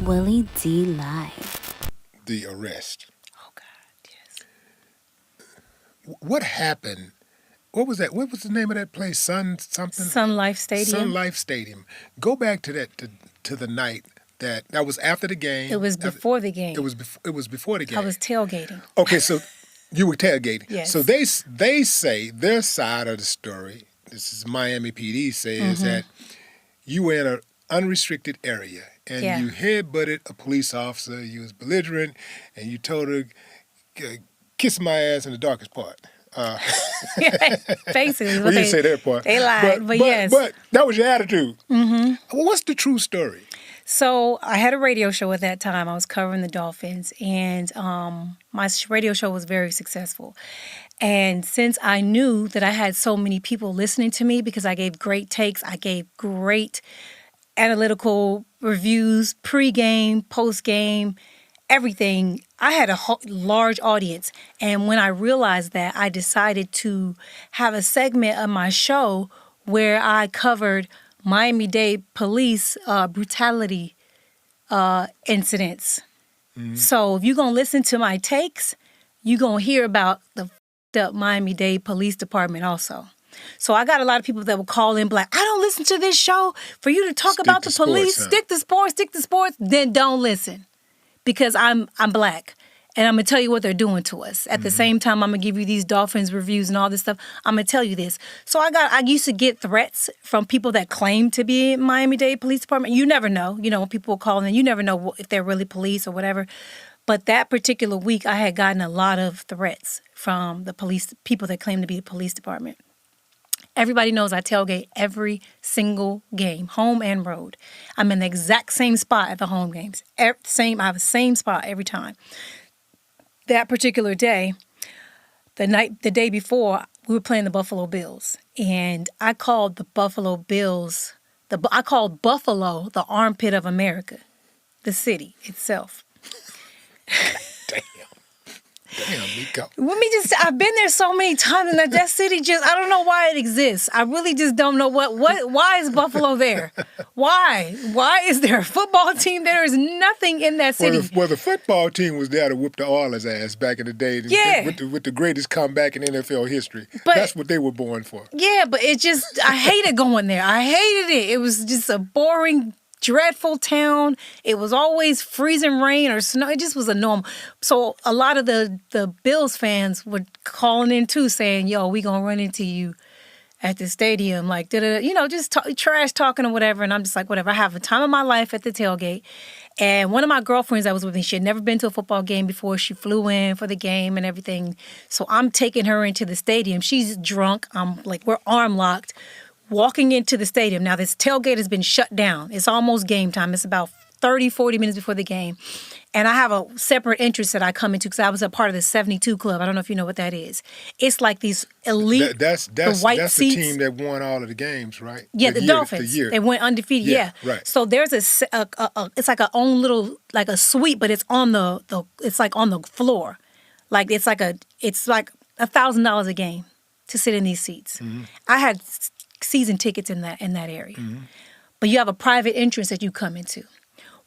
Willie D. Live. The arrest. Oh, God, yes. What happened? What was that? What was the name of that place? Sun something? Sun Life Stadium. Sun Life Stadium. Go back to that to the night that was after the game. It was before the game. It was before the game. I was tailgating. Okay, so you were tailgating. Yes. So they say their side of the story. This is Miami PD says that you were in an unrestricted area and you headbutted a police officer. You was belligerent and you told her, "Kiss my ass in the darkest part." Basically, Well, you didn't say that part. They lied, but yes. But that was your attitude. Mm-hmm. Well, what's the true story? So I had a radio show at that time. I was covering the Dolphins, and my radio show was very successful. And since I knew that I had so many people listening to me because I gave great takes, I gave great analytical reviews, pre-game, post-game, everything. I had a large audience. And when I realized that, I decided to have a segment of my show where I covered Miami-Dade police brutality incidents. Mm-hmm. So if you're going to listen to my takes, you're going to hear about the Miami-Dade Police Department also. So I got a lot of people that would call in like, I don't listen to this show for you to talk about the police. Stick to sports. Then don't listen because I'm black. And I'm going to tell you what they're doing to us. At the same time, I'm going to give you these Dolphins reviews and all this stuff. I'm going to tell you this. So I used to get threats from people that claim to be Miami-Dade Police Department. You never know. You know, when people call in, you never know if they're really police or whatever. But that particular week, I had gotten a lot of threats from the police, people that claim to be the police department. Everybody knows I tailgate every single game, home and road. I'm in the exact same spot at the home games. I have the same spot every time. That particular day, the day before, we were playing the Buffalo Bills, and I called the Buffalo Bills. I called Buffalo the armpit of America, the city itself. Damn, Miko. I've been there so many times, and that city I don't know why it exists. I really just don't know why is Buffalo there? Why? Why is there a football team there? There is nothing in that city. Well, the football team was there to whoop the Oilers' ass back in the day. Yeah. With the greatest comeback in NFL history. But, that's what they were born for. Yeah, but I hated going there. I hated it. It was just a boring, dreadful town. It was always freezing rain or snow. It just was a normal. So a lot of the Bills fans were calling in too, saying, "Yo, we gonna run into you at the stadium," like just trash talking or whatever. And I'm just like, whatever. I have a time of my life at the tailgate. And one of my girlfriends that was with me, she had never been to a football game before. She flew in for the game and everything. So I'm taking her into the stadium. She's drunk. I'm like, we're arm locked. Walking into the stadium. Now, this tailgate has been shut down. It's almost game time. It's about 30, 40 minutes before the game. And I have a separate entrance that I come into because I was a part of the 72 Club. I don't know if you know what that is. It's like these elite, that's white that's seats. The team that won all of the games, right? Yeah, the Dolphins. They went undefeated. Yeah. Right. So there's it's like a own little, like a suite, but it's on it's like on the floor. Like it's like $1,000 a game to sit in these seats. Mm-hmm. I had season tickets in that area. Mm-hmm. But you have a private entrance that you come into.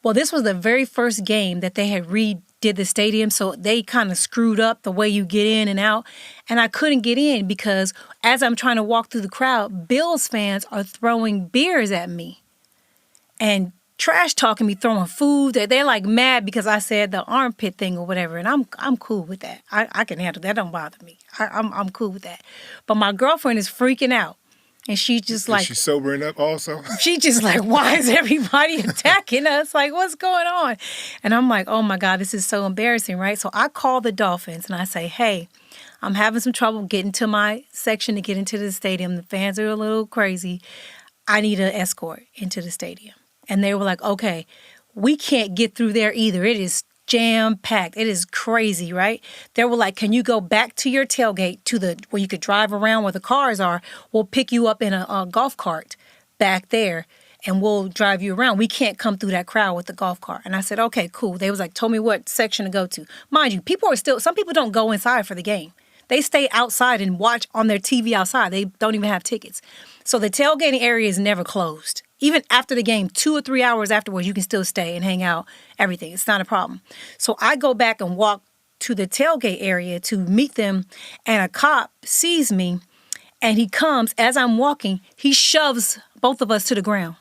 Well, this was the very first game that they had redid the stadium, so they kind of screwed up the way you get in and out. And I couldn't get in because as I'm trying to walk through the crowd, Bills fans are throwing beers at me and trash talking me, throwing food. They're like mad because I said the armpit thing or whatever, and I'm cool with that. I can handle that. Don't bother me. I'm cool with that. But my girlfriend is freaking out. And she's just like... Is she sobering up also? She's just like, why is everybody attacking us? Like, what's going on? And I'm like, oh my God, this is so embarrassing, right? So I call the Dolphins and I say, hey, I'm having some trouble getting to my section to get into the stadium. The fans are a little crazy. I need an escort into the stadium. And they were like, okay, we can't get through there either. It is jam-packed. It is crazy, right? They were like, can you go back to your tailgate to where you could drive around where the cars are? We'll pick you up in a golf cart back there and we'll drive you around. We can't come through that crowd with the golf cart. And I said, okay, cool. They was like, told me what section to go to. Mind you, some people don't go inside for the game. They stay outside and watch on their TV outside. They don't even have tickets. So the tailgating area is never closed. Even after the game, 2 or 3 hours afterwards, you can still stay and hang out, everything. It's not a problem. So I go back and walk to the tailgate area to meet them, and a cop sees me, and he comes. As I'm walking, he shoves both of us to the ground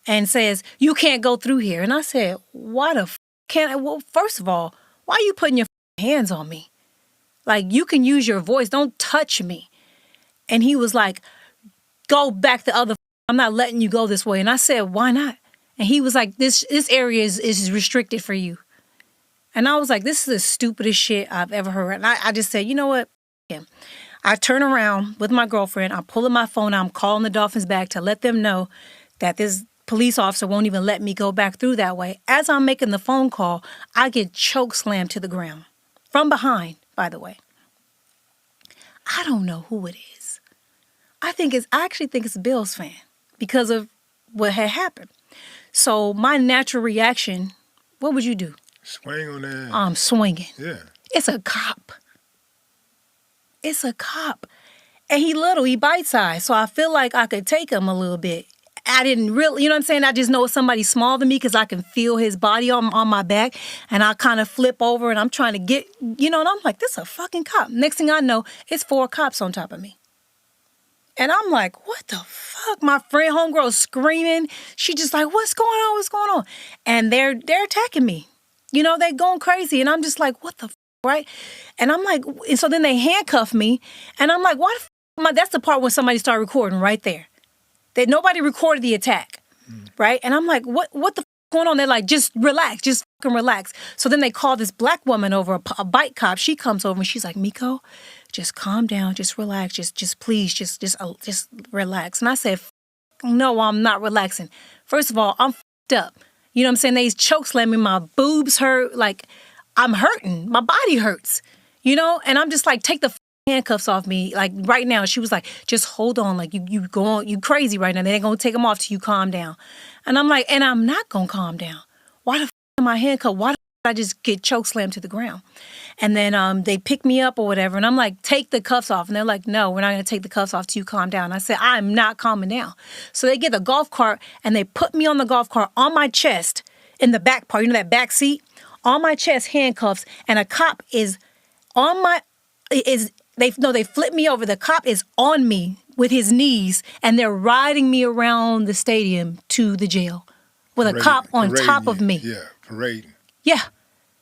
and says, "You can't go through here." And I said, "Why the can't I?" Well, first of all, why are you putting your hands on me? Like, you can use your voice. Don't touch me. And he was like, "Go back the other. I'm not letting you go this way." And I said, "Why not?" And he was like, this area is restricted for you. And I was like, this is the stupidest shit I've ever heard. And I just said, you know what? Yeah. I turn around with my girlfriend. I'm pulling my phone out. I'm calling the Dolphins back to let them know that this police officer won't even let me go back through that way. As I'm making the phone call, I get choke slammed to the ground. From behind, by the way. I don't know who it is. I actually think it's a Bills fan because of what had happened. So my natural reaction, what would you do? Swing on that. I'm swinging. Yeah. It's a cop. It's a cop. And he bite-sized, so I feel like I could take him a little bit. I didn't really, you know what I'm saying? I just know it's somebody smaller than me because I can feel his body on my back, and I kind of flip over, and I'm trying to get, and I'm like, this is a fucking cop. Next thing I know, it's 4 cops on top of me. And I'm like, what the fuck? My friend, homegirl, screaming. She just like, what's going on? What's going on? And they're attacking me. They're going crazy. And I'm just like, what the fuck, right? And I'm like, and so then they handcuff me. And I'm like, why the fuck? That's the part when somebody started recording right there. That nobody recorded the attack, right? And I'm like, what the fuck going on? They're like, just relax, just fucking relax. So then they call this black woman over, a bike cop. She comes over and she's like, Miko, just calm down, just relax, just please, just relax. And I said, no, I'm not relaxing. First of all, I'm fucked up. You know what I'm saying? They choke slamming, my boobs hurt, like I'm hurting, my body hurts, and I'm just like, take the handcuffs off me, like right now. She was like, just hold on, like you crazy right now. They ain't gonna take them off till you calm down. And I'm like, and I'm not gonna calm down. Why the f am I handcuffed? Why the f I just get choke slammed to the ground? And then they pick me up or whatever, and I'm like, take the cuffs off. And they're like, no, we're not gonna take the cuffs off till you calm down. I said, I'm not calming down. So they get a golf cart and they put me on the golf cart on my chest in the back part, that back seat, on my chest, handcuffs, and a cop is on my They flip me over. The cop is on me with his knees, and they're riding me around the stadium to the jail with a cop on top of me. Yeah, parading. Yeah.